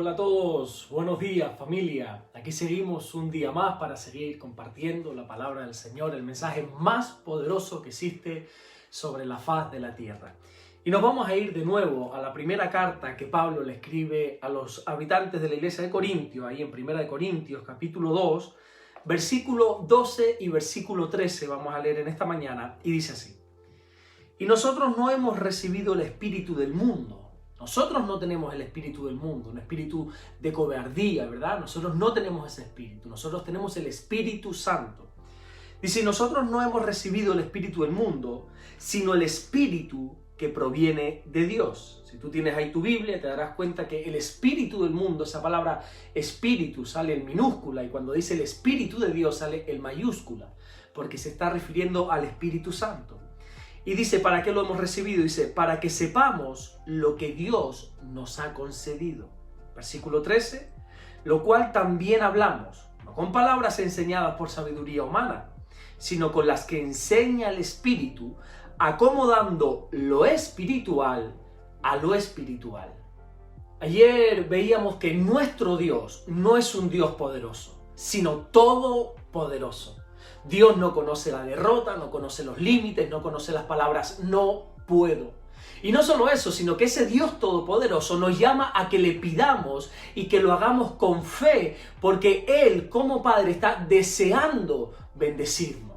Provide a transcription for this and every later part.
Hola a todos, buenos días familia. Aquí seguimos un día más para seguir compartiendo la palabra del Señor, el mensaje más poderoso que existe sobre la faz de la tierra. Y nos vamos a ir de nuevo a la primera carta que Pablo le escribe a los habitantes de la iglesia de Corintio, ahí en 1 Corintios capítulo 2, versículo 12 y versículo 13 vamos a leer en esta mañana, y dice así: Y nosotros no hemos recibido el espíritu del mundo. Nosotros no tenemos el espíritu del mundo, un espíritu de cobardía, ¿verdad? Nosotros no tenemos ese espíritu, nosotros tenemos el Espíritu Santo. Dice, nosotros no hemos recibido el espíritu del mundo, sino el espíritu que proviene de Dios. Si tú tienes ahí tu Biblia, te darás cuenta que el espíritu del mundo, esa palabra espíritu sale en minúscula, y cuando dice el espíritu de Dios sale en mayúscula, porque se está refiriendo al Espíritu Santo. Y dice, ¿para qué lo hemos recibido? Dice, para que sepamos lo que Dios nos ha concedido. Versículo 13, lo cual también hablamos, no con palabras enseñadas por sabiduría humana, sino con las que enseña el Espíritu, acomodando lo espiritual a lo espiritual. Ayer veíamos que nuestro Dios no es un Dios poderoso, sino todopoderoso. Dios no conoce la derrota, no conoce los límites, no conoce las palabras no puedo. Y no solo eso, sino que ese Dios todopoderoso nos llama a que le pidamos y que lo hagamos con fe, porque Él como Padre está deseando bendecirnos.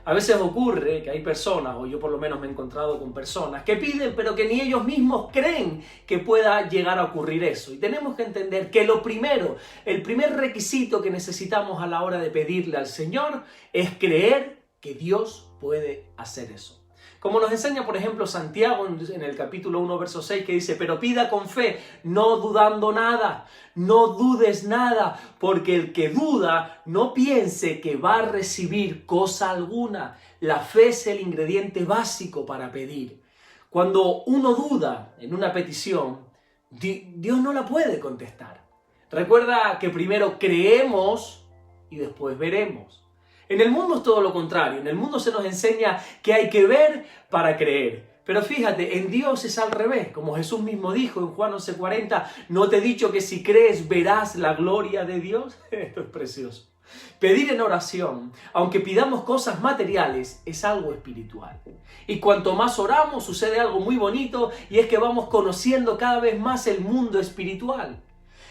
A veces ocurre que hay personas, o yo por lo menos me he encontrado con personas, que piden pero que ni ellos mismos creen que pueda llegar a ocurrir eso. Y tenemos que entender que el primer requisito que necesitamos a la hora de pedirle al Señor es creer que Dios puede hacer eso. Como nos enseña, por ejemplo, Santiago en el capítulo 1, verso 6, que dice, pero pida con fe, no dudando nada, no dudes nada, porque el que duda no piense que va a recibir cosa alguna. La fe es el ingrediente básico para pedir. Cuando uno duda en una petición, Dios no la puede contestar. Recuerda que primero creemos y después veremos. En el mundo es todo lo contrario. En el mundo se nos enseña que hay que ver para creer. Pero fíjate, en Dios es al revés. Como Jesús mismo dijo en Juan 11:40, ¿no te he dicho que si crees verás la gloria de Dios? Esto es precioso. Pedir en oración, aunque pidamos cosas materiales, es algo espiritual. Y cuanto más oramos, sucede algo muy bonito, y es que vamos conociendo cada vez más el mundo espiritual.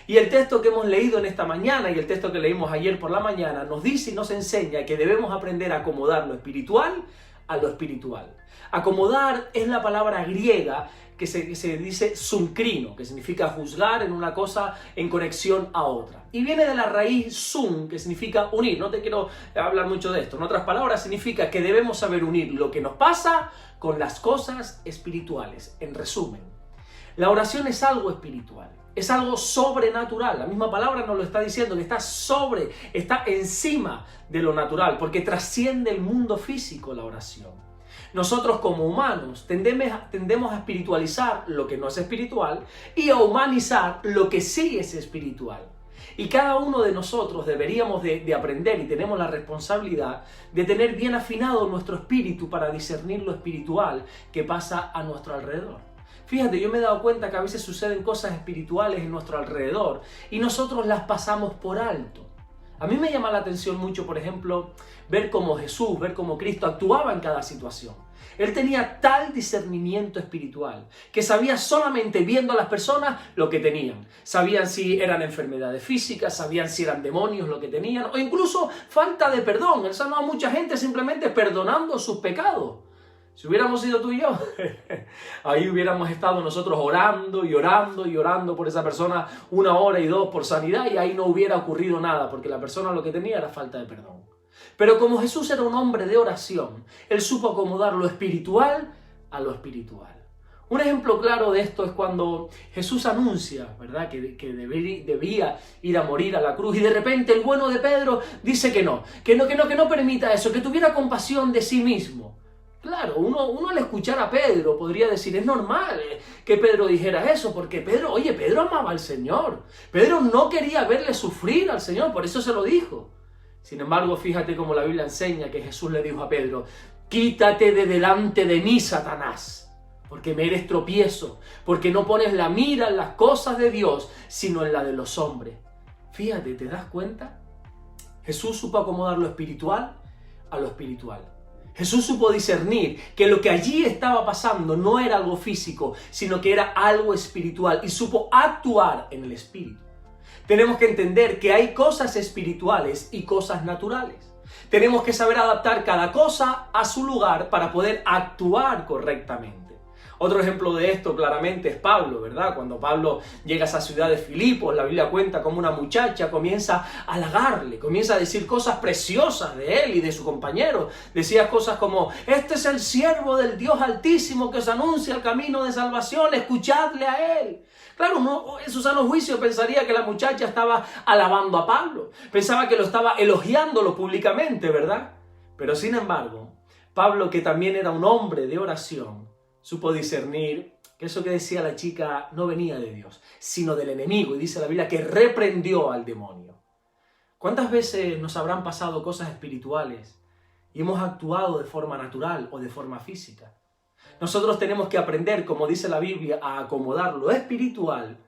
Y el texto que hemos leído en esta mañana y el texto que leímos ayer por la mañana nos dice y nos enseña que debemos aprender a acomodar lo espiritual a lo espiritual. Acomodar es la palabra griega que se dice suncrino, que significa juzgar en una cosa en conexión a otra. Y viene de la raíz sun, que significa unir. No te quiero hablar mucho de esto. En otras palabras, significa que debemos saber unir lo que nos pasa con las cosas espirituales. En resumen, la oración es algo espiritual. Es algo sobrenatural. La misma palabra nos lo está diciendo, que está encima de lo natural, porque trasciende el mundo físico la oración. Nosotros como humanos tendemos a espiritualizar lo que no es espiritual y a humanizar lo que sí es espiritual. Y cada uno de nosotros deberíamos de aprender, y tenemos la responsabilidad de tener bien afinado nuestro espíritu para discernir lo espiritual que pasa a nuestro alrededor. Fíjate, yo me he dado cuenta que a veces suceden cosas espirituales en nuestro alrededor y nosotros las pasamos por alto. A mí me llama la atención mucho, por ejemplo, ver cómo Jesús, ver cómo Cristo actuaba en cada situación. Él tenía tal discernimiento espiritual que sabía solamente viendo a las personas lo que tenían. Sabían si eran enfermedades físicas, sabían si eran demonios lo que tenían, o incluso falta de perdón. Él sanó a mucha gente simplemente perdonando sus pecados. Si hubiéramos sido tú y yo, ahí hubiéramos estado nosotros orando y orando y orando por esa persona 1 hora y 2 por sanidad, y ahí no hubiera ocurrido nada, porque la persona lo que tenía era falta de perdón. Pero como Jesús era un hombre de oración, Él supo acomodar lo espiritual a lo espiritual. Un ejemplo claro de esto es cuando Jesús anuncia, ¿verdad?, que debía ir a morir a la cruz, y de repente el bueno de Pedro dice que no permita eso, que tuviera compasión de sí mismo. Claro, uno al escuchar a Pedro podría decir, es normal que Pedro dijera eso, porque Pedro amaba al Señor. Pedro no quería verle sufrir al Señor, por eso se lo dijo. Sin embargo, fíjate cómo la Biblia enseña que Jesús le dijo a Pedro, quítate de delante de mí, Satanás. porque me eres tropiezo, porque no pones la mira en las cosas de Dios, sino en la de los hombres. Fíjate, ¿te das cuenta? Jesús supo acomodar lo espiritual a lo espiritual. Jesús supo discernir que lo que allí estaba pasando no era algo físico, sino que era algo espiritual, y supo actuar en el espíritu. Tenemos que entender que hay cosas espirituales y cosas naturales. Tenemos que saber adaptar cada cosa a su lugar para poder actuar correctamente. Otro ejemplo de esto claramente es Pablo, ¿verdad? Cuando Pablo llega a esa ciudad de Filipos, la Biblia cuenta cómo una muchacha comienza a halagarle, comienza a decir cosas preciosas de él y de su compañero. Decía cosas como: este es el siervo del Dios Altísimo que os anuncia el camino de salvación, escuchadle a él. Claro, uno en su sano juicio pensaría que la muchacha estaba alabando a Pablo, pensaba que lo estaba elogiándolo públicamente, ¿verdad? Pero sin embargo, Pablo, que también era un hombre de oración, supo discernir que eso que decía la chica no venía de Dios, sino del enemigo. Y dice la Biblia que reprendió al demonio. ¿Cuántas veces nos habrán pasado cosas espirituales y hemos actuado de forma natural o de forma física? Nosotros tenemos que aprender, como dice la Biblia, a acomodar lo espiritual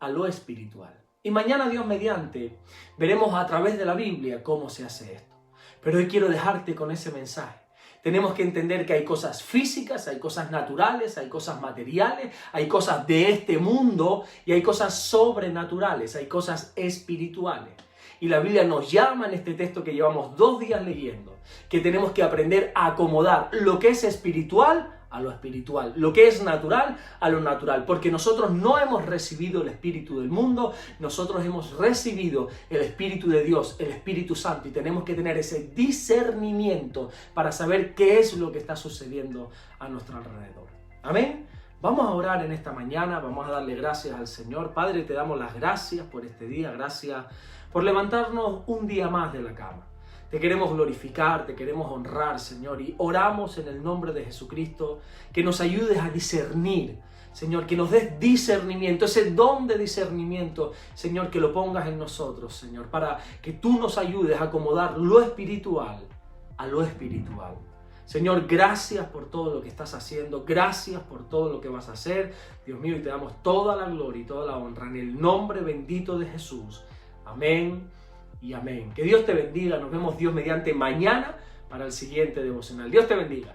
a lo espiritual. Y mañana, Dios mediante, veremos a través de la Biblia cómo se hace esto. Pero hoy quiero dejarte con ese mensaje. Tenemos que entender que hay cosas físicas, hay cosas naturales, hay cosas materiales, hay cosas de este mundo y hay cosas sobrenaturales, hay cosas espirituales. Y la Biblia nos llama en este texto que llevamos 2 días leyendo, que tenemos que aprender a acomodar lo que es espiritual a lo espiritual, lo que es natural a lo natural, porque nosotros no hemos recibido el espíritu del mundo, nosotros hemos recibido el Espíritu de Dios, el Espíritu Santo, y tenemos que tener ese discernimiento para saber qué es lo que está sucediendo a nuestro alrededor. Amén. Vamos a orar en esta mañana, vamos a darle gracias al Señor. Padre, te damos las gracias por este día, gracias por levantarnos un día más de la cama. Te queremos glorificar, te queremos honrar, Señor, y oramos en el nombre de Jesucristo que nos ayudes a discernir, Señor, que nos des discernimiento, ese don de discernimiento, Señor, que lo pongas en nosotros, Señor, para que tú nos ayudes a acomodar lo espiritual a lo espiritual. Señor, gracias por todo lo que estás haciendo, gracias por todo lo que vas a hacer, Dios mío, y te damos toda la gloria y toda la honra en el nombre bendito de Jesús. Amén y amén. Que Dios te bendiga. Nos vemos, Dios mediante, mañana para el siguiente devocional. Dios te bendiga.